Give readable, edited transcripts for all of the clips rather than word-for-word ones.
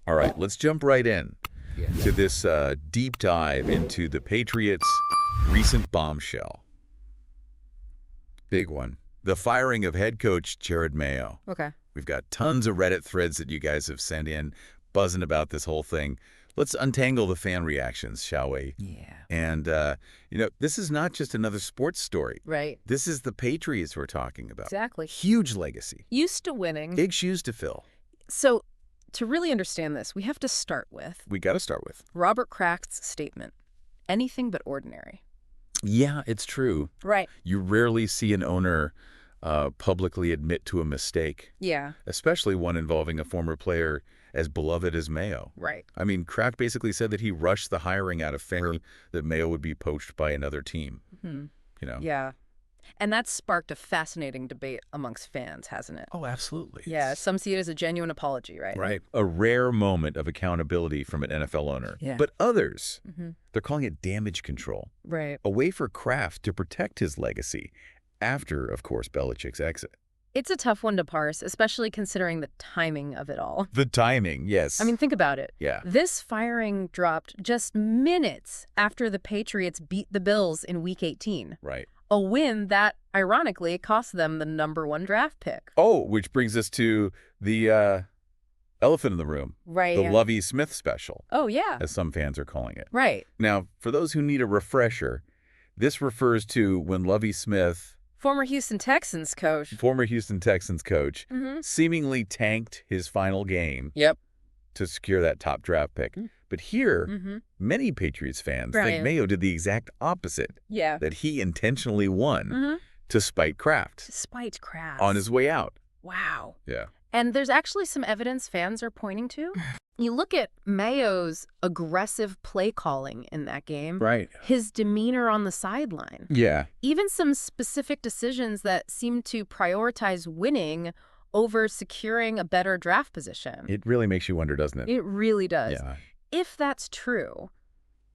All right, let's jump right in to this deep dive into the Patriots' recent bombshell. Big one. The firing of head coach Jerod Mayo. Okay. We've got tons of Reddit threads that you guys have sent in, buzzing about this whole thing. Let's untangle the fan reactions, shall we? Yeah. And, this is not just another sports story. Right. This is the Patriots we're talking about. Exactly. Huge legacy. Used to winning. Big shoes to fill. So, to really understand this, we have to start with We got to start with. Robert Kraft's statement. Anything but ordinary. Yeah, it's true. Right. You rarely see an owner publicly admit to a mistake, Yeah. especially one involving a former player as beloved as Mayo. Right. I mean, Kraft basically said that he rushed the hiring out of fear that Mayo would be poached by another team. Yeah. And that's sparked a fascinating debate amongst fans, hasn't it? Oh, absolutely. Yeah. Some see it as a genuine apology, right? Right. A rare moment of accountability from an NFL owner. Yeah. But others, they're calling it damage control. Right. A way for Kraft to protect his legacy after, of course, Belichick's exit. It's a tough one to parse, especially considering the timing of it all. The timing, yes. I mean, think about it. Yeah. This firing dropped just minutes after the Patriots beat the Bills in Week 18. Right. A win that, ironically, cost them the #1 draft pick. Oh, which brings us to the elephant in the room. Right. The Lovie Smith special, Oh, yeah. as some fans are calling it. Right. Now, for those who need a refresher, this refers to when Lovie Smith, Former Houston Texans coach. former Houston Texans coach, Mm-hmm. seemingly tanked his final game Yep. to secure that top draft pick. But here, Mm-hmm. many Patriots fans Right. think Mayo did the exact opposite, Yeah. that he intentionally won Mm-hmm. to spite Kraft Despite Kraft. on his way out. Wow. Yeah. And there's actually some evidence fans are pointing to. You look at Mayo's aggressive play calling in that game. Right. His demeanor on the sideline. Yeah. Even some specific decisions that seem to prioritize winning over securing a better draft position. It really makes you wonder, doesn't it? It really does. Yeah. If that's true,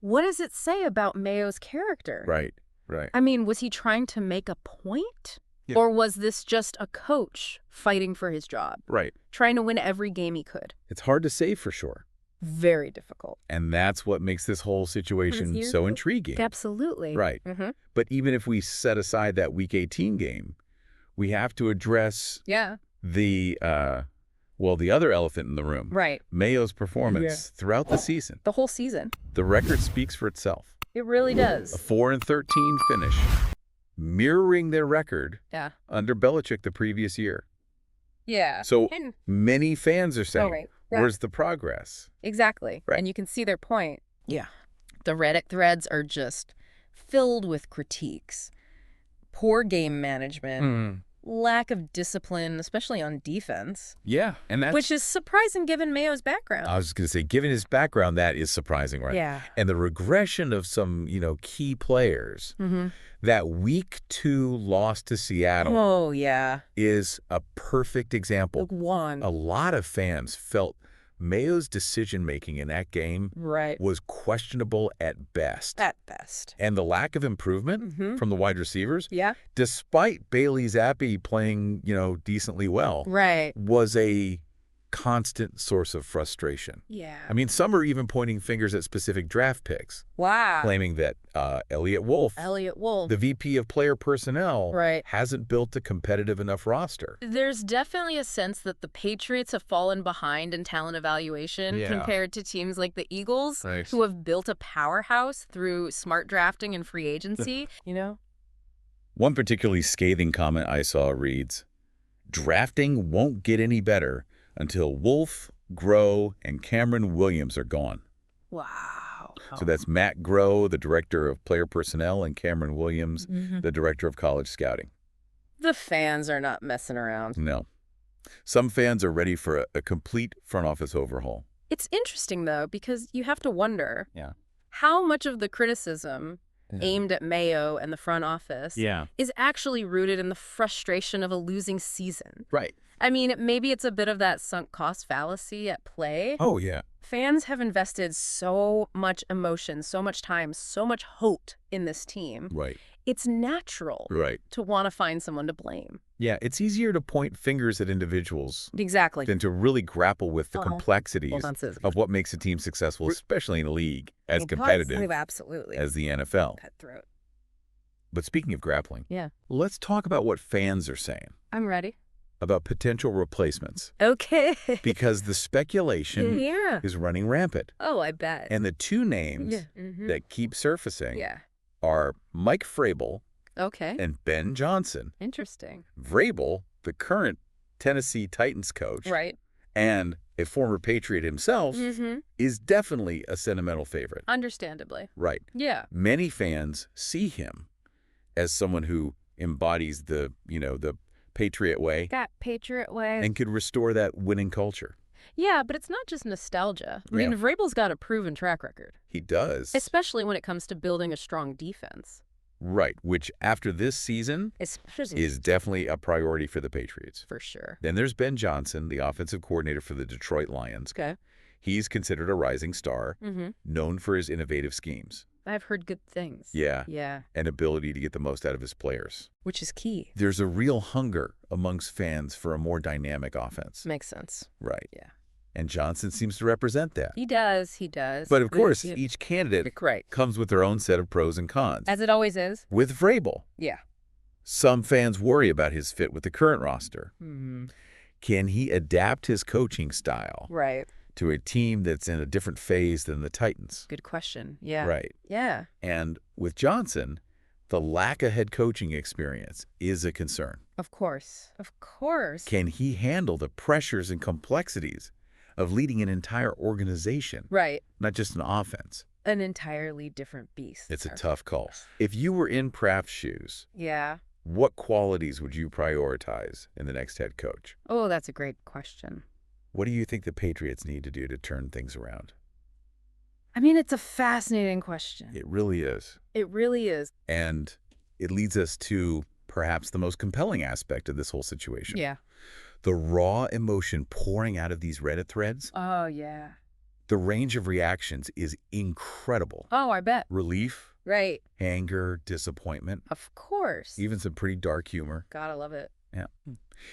what does it say about Mayo's character? Right. Right. I mean, was he trying to make a point? Yeah. Or was this just a coach fighting for his job, Right. trying to win every game he could? It's hard to say for sure. Very difficult. And that's what makes this whole situation so intriguing. Absolutely. Right. Mm-hmm. But even if we set aside that Week 18 game, we have to address Yeah. the other elephant in the room. Right. Mayo's performance throughout the season. The whole season. The record speaks for itself. It really A does. 4-13 finish, mirroring their record Yeah. under Belichick the previous year. Yeah. So And- many fans are saying, Oh, right. where's the progress? Exactly. Right. And you can see their point. Yeah. The Reddit threads are just filled with critiques. Poor game management, lack of discipline, especially on defense, Yeah. And that's... which is surprising given Mayo's background. I was going to say, given his background, that is surprising, right? Yeah. And the regression of some, key players, Mm-hmm. that Week 2 loss to Seattle Oh, yeah. is a perfect example. One. A lot of fans felt Mayo's decision-making in that game Right. was questionable at best. At best. And the lack of improvement Mhm. from the wide receivers, Yeah. despite Bailey Zappi playing, decently well, Right. was a constant source of frustration. Yeah. I mean, some are even pointing fingers at specific draft picks, Wow. claiming that Elliott Wolf, Elliott Wolf. the VP of player personnel, Right. hasn't built a competitive enough roster. There's definitely a sense that the Patriots have fallen behind in talent evaluation Yeah. compared to teams like the Eagles, Nice. who have built a powerhouse through smart drafting and free agency, One particularly scathing comment I saw reads, "Drafting won't get any better until Wolf, Groh, and Cameron Williams are gone." Wow. So that's Matt Groh, the director of player personnel, and Cameron Williams, the director of college scouting. The fans are not messing around. No. Some fans are ready for a complete front office overhaul. It's interesting, though, because you have to wonder Yeah. how much of the criticism aimed at Mayo and the front office Yeah. is actually rooted in the frustration of a losing season. Right. I mean, maybe it's a bit of that sunk cost fallacy at play. Oh, yeah. Fans have invested so much emotion, so much time, so much hope in this team. Right. it's natural Right. to want to find someone to blame. Yeah, it's easier to point fingers at individuals Exactly. than to really grapple with the complexities Hold on, sis. of what makes a team successful, especially in a league as competitive Absolutely. as the NFL. Cutthroat. But speaking of grappling, Yeah. let's talk about what fans are saying I'm ready. about potential replacements. Okay. Because the speculation Yeah. is running rampant. Oh, I bet. And the two names that keep surfacing are Mike Vrabel Okay. and Ben Johnson. Interesting. Vrabel, the current Tennessee Titans coach, Right. and a former Patriot himself, is definitely a sentimental favorite. Understandably. Right. Yeah. Many fans see him as someone who embodies the Patriot way That Patriot way. and could restore that winning culture. Yeah, but it's not just nostalgia. I mean, Vrabel's got a proven track record. He does. Especially when it comes to building a strong defense. Right, which after this season is definitely a priority for the Patriots. For sure. Then there's Ben Johnson, the offensive coordinator for the Detroit Lions. Okay. He's considered a rising star, known for his innovative schemes. I've heard good things. Yeah. Yeah. And ability to get the most out of his players. Which is key. There's a real hunger amongst fans for a more dynamic offense. Makes sense. Right. Yeah. And Johnson seems to represent that. He does. He does. But of course, each candidate comes with their own set of pros and cons. As it always is. With Vrabel, Yeah. some fans worry about his fit with the current roster. Can he adapt his coaching style Right. to a team that's in a different phase than the Titans? Good question. Yeah. Right. Yeah. And with Johnson, the lack of head coaching experience is a concern. Of course. Of course. Can he handle the pressures and complexities of leading an entire organization? Right. Not just an offense. An entirely different beast. It's a tough call. If you were in Kraft's shoes, Yeah. what qualities would you prioritize in the next head coach? Oh, that's a great question. What do you think the Patriots need to do to turn things around? I mean, it's a fascinating question. It really is. It really is. And it leads us to perhaps the most compelling aspect of this whole situation. Yeah. The raw emotion pouring out of these Reddit threads. Oh, yeah. The range of reactions is incredible. Oh, I bet. Relief, Right. anger, disappointment, Of course. even some pretty dark humor. Gotta love it. Yeah.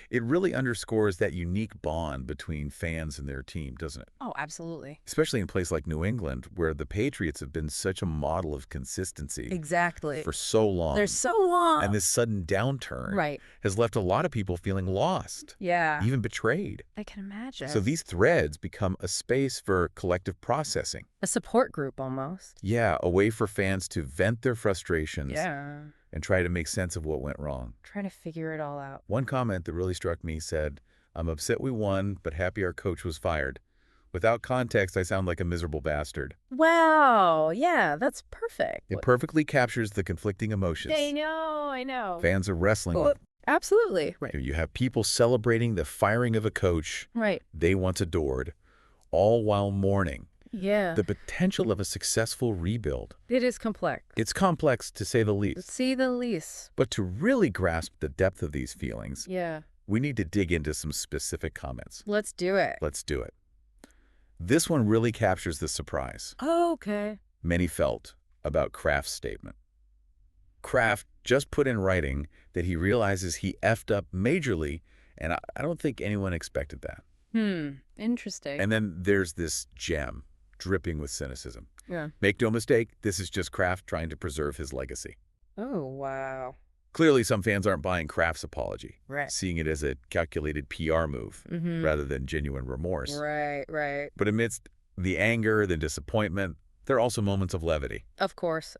It really underscores that unique bond between fans and their team, doesn't it? Oh, absolutely. Especially in a place like New England, where the Patriots have been such a model of consistency Exactly. for so long. They're so long. And this sudden downturn has left a lot of people feeling lost, Yeah. even betrayed. I can imagine. So these threads become a space for collective processing. A support group almost. Yeah, a way for fans to vent their frustrations Yeah. and try to make sense of what went wrong. Trying to figure it all out. One comment that really struck me said, "I'm upset we won, but happy our coach was fired. Without context, I sound like a miserable bastard." Wow. Yeah, that's perfect. It perfectly captures the conflicting emotions I know. fans are wrestling with. Absolutely. Right. You have people celebrating the firing of a coach Right. they once adored, all while mourning Yeah. the potential of a successful rebuild. It is complex. It's complex, to say the least. To see the least. But to really grasp the depth of these feelings, Yeah. we need to dig into some specific comments. Let's do it. Let's do it. This one really captures the surprise Okay. many felt about Kraft's statement. Kraft just put in writing that he realizes he effed up majorly, and I don't think anyone expected that. Interesting. And then there's this gem dripping with cynicism. Yeah. Make no mistake, this is just Kraft trying to preserve his legacy. Oh, wow. Clearly, some fans aren't buying Kraft's apology, Right. seeing it as a calculated PR move rather than genuine remorse. Right. But amidst the anger, the disappointment, there are also moments of levity. Of course.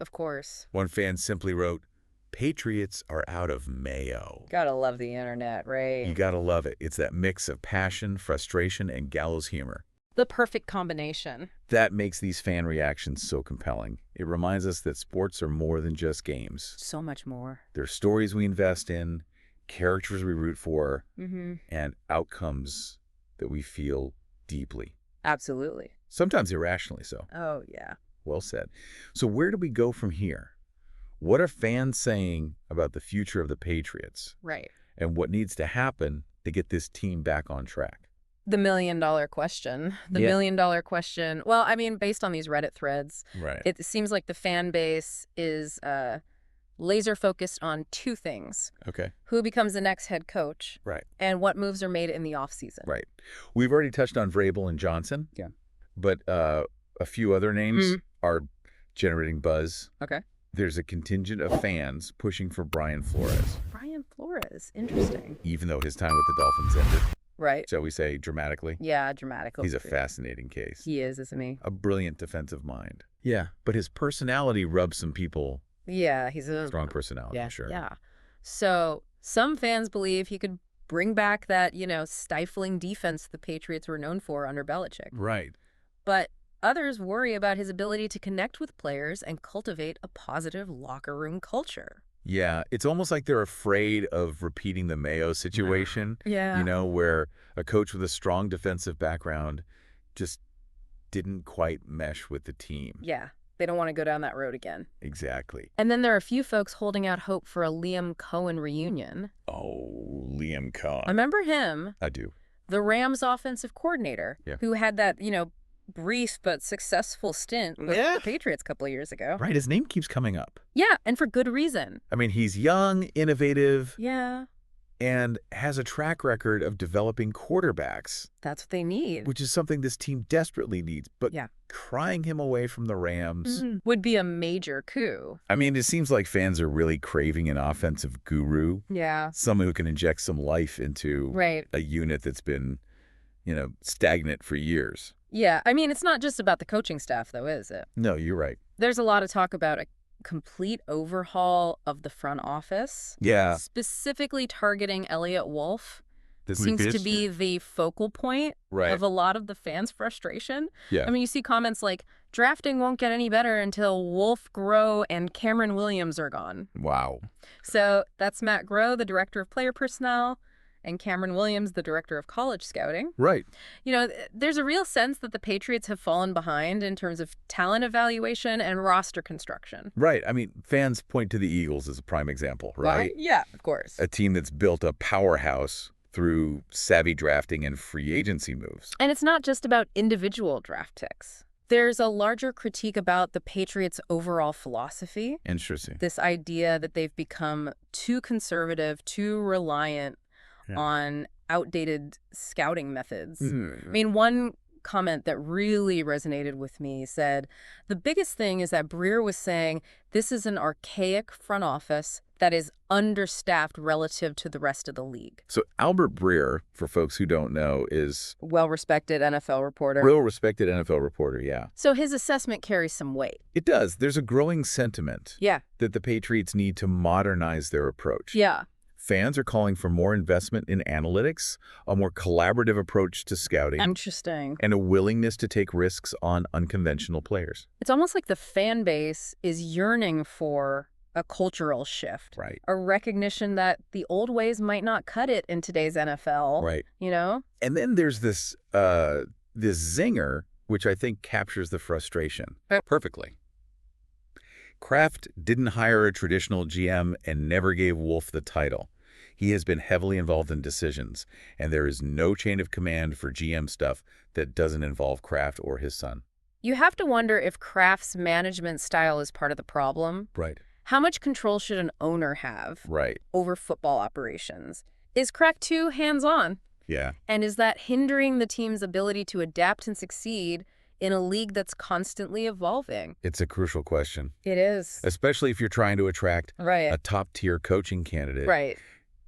One fan simply wrote, "Patriots are out of Mayo." Gotta love the internet, right? You gotta love it. It's that mix of passion, frustration, and gallows humor. The perfect combination. That makes these fan reactions so compelling. It reminds us that sports are more than just games. So much more. They're stories we invest in, characters we root for, and outcomes that we feel deeply. Absolutely. Sometimes irrationally so. Oh, yeah. Well said. So where do we go from here? What are fans saying about the future of the Patriots? Right. And what needs to happen to get this team back on track? The million-dollar question. The million-dollar question. Well, I mean, based on these Reddit threads, Right. it seems like the fan base is laser focused on two things. Okay. Who becomes the next head coach? Right. And what moves are made in the offseason. Right. We've already touched on Vrabel and Johnson. Yeah. But a few other names are generating buzz. Okay. There's a contingent of fans pushing for Brian Flores. Brian Flores. Interesting. Even though his time with the Dolphins ended. Right. Shall we say dramatically? Yeah, dramatically. He's a fascinating case. He is, isn't he? A brilliant defensive mind. Yeah. But his personality rubs some people. Yeah, he's a Strong personality, Yeah. sure. Yeah. So some fans believe he could bring back that, stifling defense the Patriots were known for under Belichick. Right. But others worry about his ability to connect with players and cultivate a positive locker room culture. Yeah, it's almost like they're afraid of repeating the Mayo situation, Yeah. where a coach with a strong defensive background just didn't quite mesh with the team. Yeah. They don't want to go down that road again. Exactly. And then there are a few folks holding out hope for a Liam Cohen reunion. Oh, Liam Cohen. Remember him? I do. The Rams offensive coordinator, Yeah. who had that, brief but successful stint with the Patriots a couple of years ago. Right, his name keeps coming up. Yeah, and for good reason. I mean, he's young, innovative, Yeah, and has a track record of developing quarterbacks, that's what they need. which is something this team desperately needs. But Yeah. crying him away from the Rams, Would be a major coup. I mean, it seems like fans are really craving an offensive guru, Yeah. someone who can inject some life into Right. a unit that's been, stagnant for years. Yeah, I mean, it's not just about the coaching staff, though, is it? No, you're right. There's a lot of talk about a complete overhaul of the front office, Yeah. specifically targeting Elliott Wolf. This Seems to be the focal point right. of a lot of the fans' frustration. Yeah. I mean, you see comments like, drafting won't get any better until Wolf, Groh, and Cameron Williams are gone. Wow. So that's Matt Groh, the director of player personnel, and Cameron Williams, the director of college scouting. Right. There's a real sense that the Patriots have fallen behind in terms of talent evaluation and roster construction. Right. I mean, fans point to the Eagles as a prime example, right? Yeah, of course. A team that's built a powerhouse through savvy drafting and free agency moves. And it's not just about individual draft picks. There's a larger critique about the Patriots' overall philosophy. Interesting. This idea that they've become too conservative, too reliant on outdated scouting methods. I mean, one comment that really resonated with me said, the biggest thing is that Breer was saying this is an archaic front office that is understaffed relative to the rest of the league. So Albert Breer, for folks who don't know, is Well-respected NFL reporter. real respected NFL reporter, yeah. So his assessment carries some weight. It does. There's a growing sentiment Yeah. that the Patriots need to modernize their approach. Yeah. Fans are calling for more investment in analytics, a more collaborative approach to scouting, Interesting. and a willingness to take risks on unconventional players. It's almost like the fan base is yearning for a cultural shift. Right. A recognition that the old ways might not cut it in today's NFL. Right. And then there's this zinger, which I think captures the frustration perfectly. Kraft didn't hire a traditional GM and never gave Wolf the title. He has been heavily involved in decisions, and there is no chain of command for GM stuff that doesn't involve Kraft or his son. You have to wonder if Kraft's management style is part of the problem. Right. How much control should an owner have Right. over football operations? Is Kraft too hands-on? Yeah. And is that hindering the team's ability to adapt and succeed in a league that's constantly evolving? It's a crucial question, It is. especially if you're trying to attract Right. a top-tier coaching candidate. Right.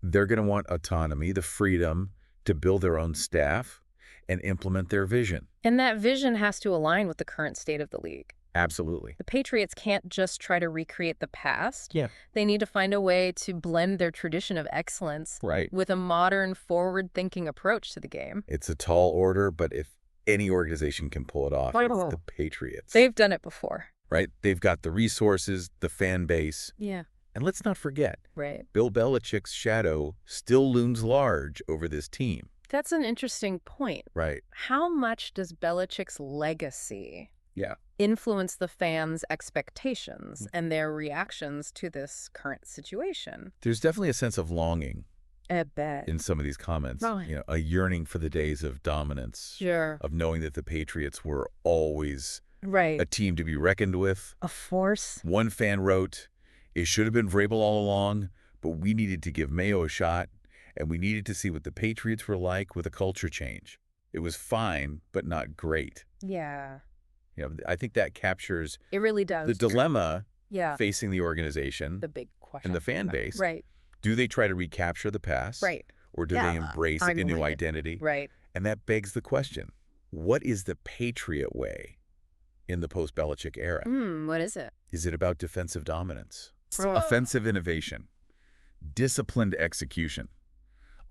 They're going to want autonomy, the freedom to build their own staff and implement their vision. And that vision has to align with the current state of the league. Absolutely. The Patriots can't just try to recreate the past. Yeah. They need to find a way to blend their tradition of excellence Right. with a modern, forward-thinking approach to the game. It's a tall order, but if any organization can pull it off, it's the Patriots. They've done it before. Right? They've got the resources, the fan base. Yeah. And let's not forget, Right. Bill Belichick's shadow still looms large over this team. That's an interesting point. Right. How much does Belichick's legacy Yeah. influence the fans' expectations and their reactions to this current situation? There's definitely a sense of longing I bet. in some of these comments. Right. A yearning for the days of dominance, Sure. of knowing that the Patriots were always Right. a team to be reckoned with. A force. One fan wrote, It should have been Vrabel all along, but we needed to give Mayo a shot, and we needed to see what the Patriots were like with a culture change. It was fine, but not great. Yeah. I think that captures It really does. the dilemma Yeah. facing the organization The big question. and the fan base. Right. Do they try to recapture the past? Right. Or do they embrace a new identity? Right. And that begs the question, what is the Patriot way in the post-Belichick era? What is it? Is it about defensive dominance, offensive innovation, disciplined execution,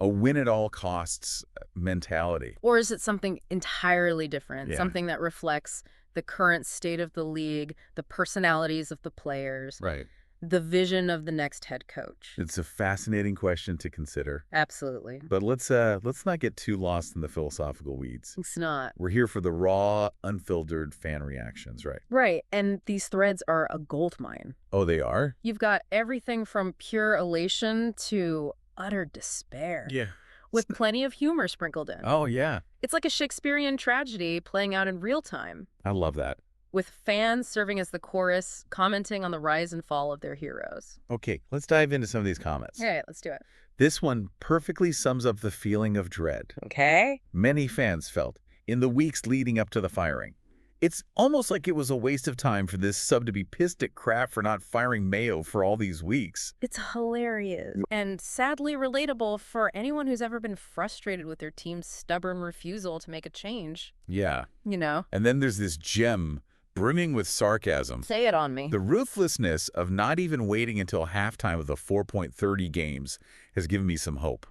a win-at-all-costs mentality? Or is it something entirely different, Yeah. something that reflects the current state of the league, the personalities of the players, Right. the vision of the next head coach? It's a fascinating question to consider. Absolutely. But let's not get too lost in the philosophical weeds. It's not. We're here for the raw, unfiltered fan reactions, right? Right. And these threads are a goldmine. Oh, they are? You've got everything from pure elation to utter despair. Yeah. With plenty of humor sprinkled in. Oh, yeah. It's like a Shakespearean tragedy playing out in real time, I love that. with fans serving as the chorus, commenting on the rise and fall of their heroes. Okay, let's dive into some of these comments. All right, let's do it. This one perfectly sums up the feeling of dread Okay. many fans felt in the weeks leading up to the firing. It's almost like it was a waste of time for this sub to be pissed at Kraft for not firing Mayo for all these weeks. It's hilarious and sadly relatable for anyone who's ever been frustrated with their team's stubborn refusal to make a change. Yeah. You know? And then there's this gem brimming with sarcasm. Say it on me. The ruthlessness of not even waiting until halftime of the 4.30 games has given me some hope.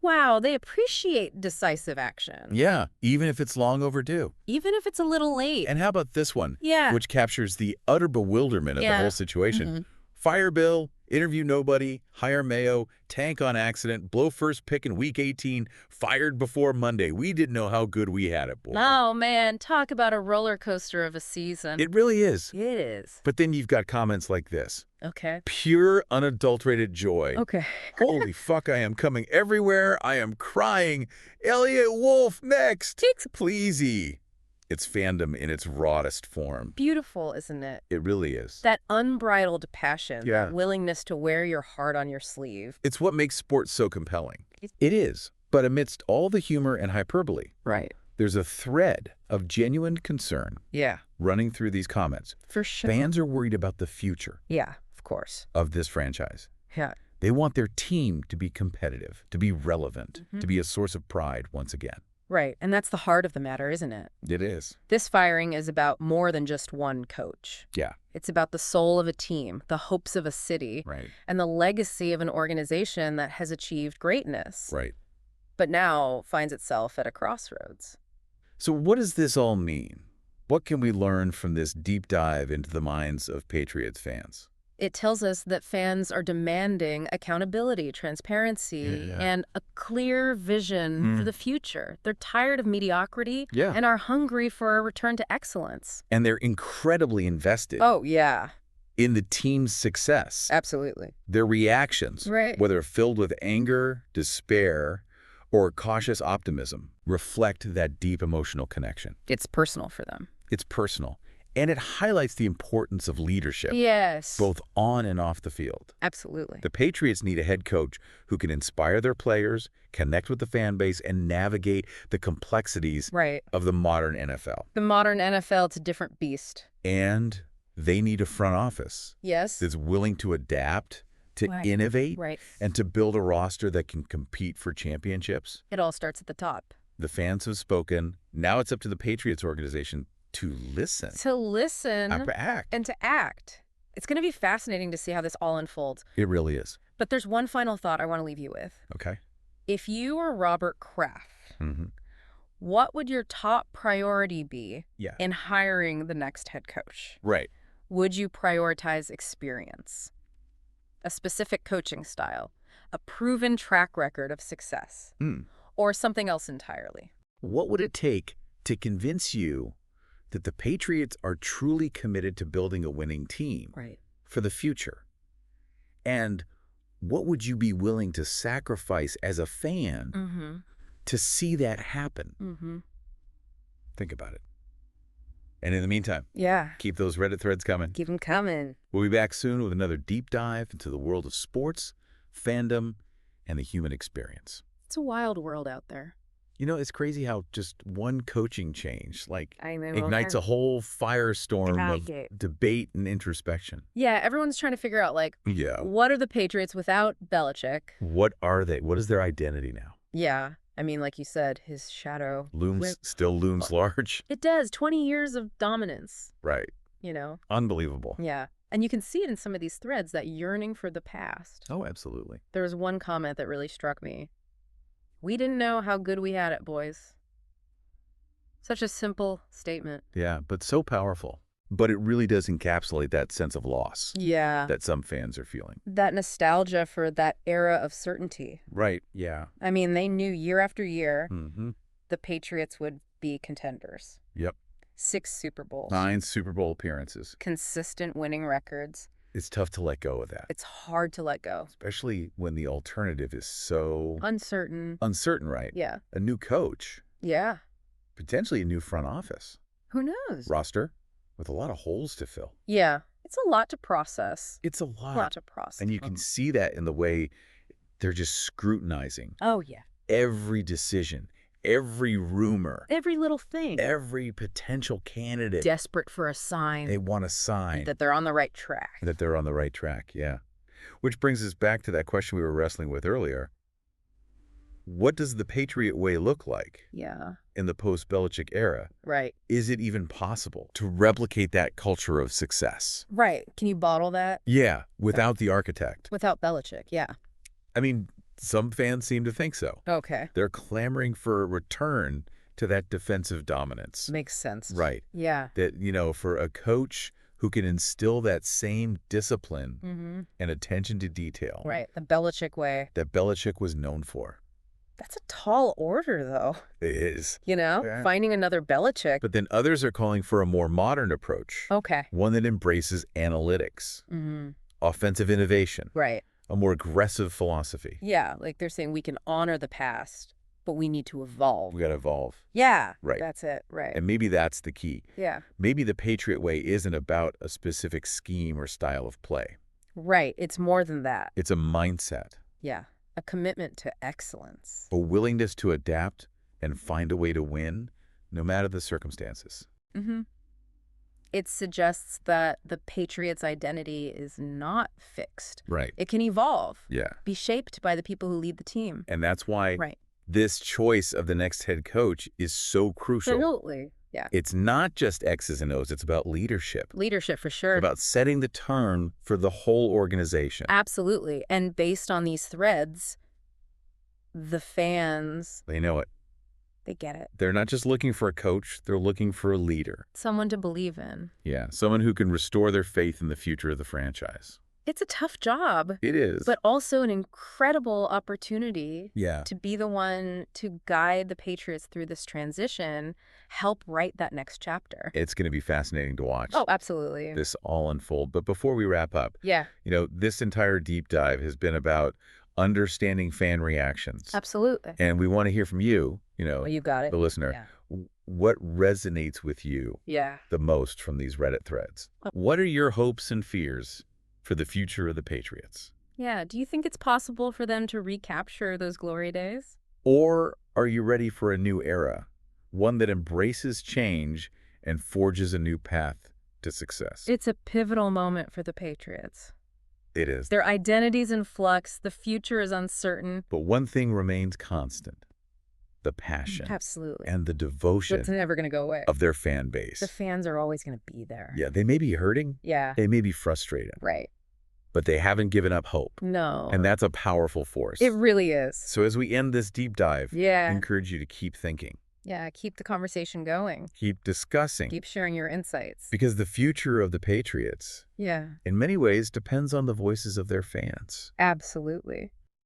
Wow, they appreciate decisive action. Yeah, even if it's long overdue. Even if it's a little late. And how about this one? Yeah. Which captures the utter bewilderment of the whole situation. Fire Bill, interview nobody, hire Mayo, tank on accident, blow first pick in week 18, fired before Monday. We didn't know how good we had it, boy. Oh, man, talk about a roller coaster of a season. It really is. It is. But then you've got comments like this. Okay. Pure, unadulterated joy. Okay. Holy fuck, I am coming everywhere. I am crying. Elliot Wolf next. Pleasey. It's fandom in its rawest form. Beautiful, isn't it? It really is. That unbridled passion, Yeah. that willingness to wear your heart on your sleeve. It's what makes sports so compelling. It is. But amidst all the humor and hyperbole, Right. there's a thread of genuine concern Yeah. running through these comments. For sure. Fans are worried about the future Yeah, of course. of this franchise. Yeah. They want their team to be competitive, to be relevant, to be a source of pride once again. Right. And that's the heart of the matter, isn't it? It is. This firing is about more than just one coach. Yeah. It's about the soul of a team, the hopes of a city, Right. and the legacy of an organization that has achieved greatness, Right. but now finds itself at a crossroads. So what does this all mean? What can we learn from this deep dive into the minds of Patriots fans? It tells us that fans are demanding accountability, transparency, and a clear vision for the future. They're tired of mediocrity and are hungry for a return to excellence. And they're incredibly invested Oh, yeah. in the team's success. Absolutely. Their reactions, Right. whether filled with anger, despair, or cautious optimism, reflect that deep emotional connection. It's personal for them. It's personal. And it highlights the importance of leadership, Yes. both on and off the field. Absolutely. The Patriots need a head coach who can inspire their players, connect with the fan base, and navigate the complexities Right. of the modern NFL. The modern NFL, it's a different beast. And they need a front office Yes. that's willing to adapt, to Right. innovate, Right. and to build a roster that can compete for championships. It all starts at the top. The fans have spoken. Now it's up to the Patriots organization to listen. To listen Act. and to act. It's going to be fascinating to see how this all unfolds. It really is. But there's one final thought I want to leave you with. Okay. If you were Robert Kraft, Mm-hmm. what would your top priority be Yeah. in hiring the next head coach? Right. Would you prioritize experience, a specific coaching style, a proven track record of success, or something else entirely? What would it take to convince you that the Patriots are truly committed to building a winning team Right. for the future? And what would you be willing to sacrifice as a fan to see that happen? Think about it. And in the meantime, Yeah. keep those Reddit threads coming. Keep them coming. We'll be back soon with another deep dive into the world of sports, fandom, and the human experience. It's a wild world out there. You know, it's crazy how just one coaching change, I know. ignites a whole firestorm of it. debate and introspection. Yeah, everyone's trying to figure out, Yeah. what are the Patriots without Belichick? What are they? What is their identity now? Yeah. I mean, like you said, his shadow Still looms large. It does. 20 years of dominance, Right. you know? Unbelievable. Yeah. And you can see it in some of these threads, that yearning for the past. Oh, absolutely. There was one comment that really struck me. We didn't know how good we had it, boys. Such a simple statement. Yeah, but so powerful. But it really does encapsulate that sense of loss Yeah. that some fans are feeling. That nostalgia for that era of certainty. Right, yeah. I mean, they knew year after year Mm-hmm. the Patriots would be contenders. Yep. 6 Super Bowls. 9 Super Bowl appearances. Consistent winning records. It's tough to let go of that. It's hard to let go. Especially when the alternative is so Uncertain. uncertain, right? Yeah. A new coach, Yeah. potentially a new front office, Who knows? roster with a lot of holes to fill. Yeah. It's a lot to process. It's a A lot lot. to process. And you can see that in the way they're just scrutinizing Oh, yeah. every decision, every rumor, Every little thing. every potential candidate Desperate for a sign they want to sign. that they're on the right track. That they're on the right track, yeah. Which brings us back to that question we were wrestling with earlier. What does the Patriot way look like Yeah. in the post-Belichick era? Right. Is it even possible to replicate that culture of success? Right. Can you bottle that? Yeah, without the architect. Without Belichick, yeah. I mean, some fans seem to think so. Okay. They're clamoring for a return to that defensive dominance. Makes sense. Right. Yeah. That, for a coach who can instill that same discipline Mm-hmm. and attention to detail Right. The Belichick way. that Belichick was known for. That's a tall order, though. It is. Yeah. Finding another Belichick. But then others are calling for a more modern approach, Okay. one that embraces analytics, Mm-hmm. offensive innovation, Right. a more aggressive philosophy. Yeah. Like they're saying we can honor the past, but we need to evolve. We got to evolve. Yeah. Right. That's it. Right. And maybe that's the key. Yeah. Maybe the Patriot way isn't about a specific scheme or style of play. Right. It's more than that. It's a mindset, Yeah. A commitment to excellence. a willingness to adapt and find a way to win, no matter the circumstances. Mm-hmm. It suggests that the Patriots' identity is not fixed. Right. It can evolve, Yeah. be shaped by the people who lead the team. And that's why Right. this choice of the next head coach is so crucial. Absolutely. Yeah. It's not just X's and O's. It's about leadership. Leadership for sure. It's about setting the tone for the whole organization. Absolutely. And based on these threads, the fans, They know it. they get it. They're not just looking for a coach. They're looking for a leader. Someone to believe in. Yeah, someone who can restore their faith in the future of the franchise. It's a tough job, It is. but also an incredible opportunity yeah, to be the one to guide the Patriots through this transition, help write that next chapter. it's going to be fascinating to watch Oh, absolutely. this all unfold. But before we wrap up, Yeah, this entire deep dive has been about understanding fan reactions. absolutely. And we want to hear from you, Well, you got it. the listener. Yeah. What resonates with you Yeah. the most from these Reddit threads? What are your hopes and fears for the future of the Patriots? Yeah. Do you think it's possible for them to recapture those glory days? Or are you ready for a new era, one that embraces change and forges a new path to success? It's a pivotal moment for the Patriots. It is. Their identity's in flux. The future is uncertain. But one thing remains constant: the passion Absolutely. and the devotion It's never going to go away. of their fan base. The fans are always going to be there. Yeah, they may be hurting, Yeah. they may be frustrated, Right. but they haven't given up hope. No. And that's a powerful force. It really is. So as we end this deep dive, I Yeah. encourage you to keep thinking, Yeah. Keep the conversation going. keep discussing, Keep sharing your insights. because the future of the Patriots, Yeah. in many ways, depends on the voices of their fans. Absolutely.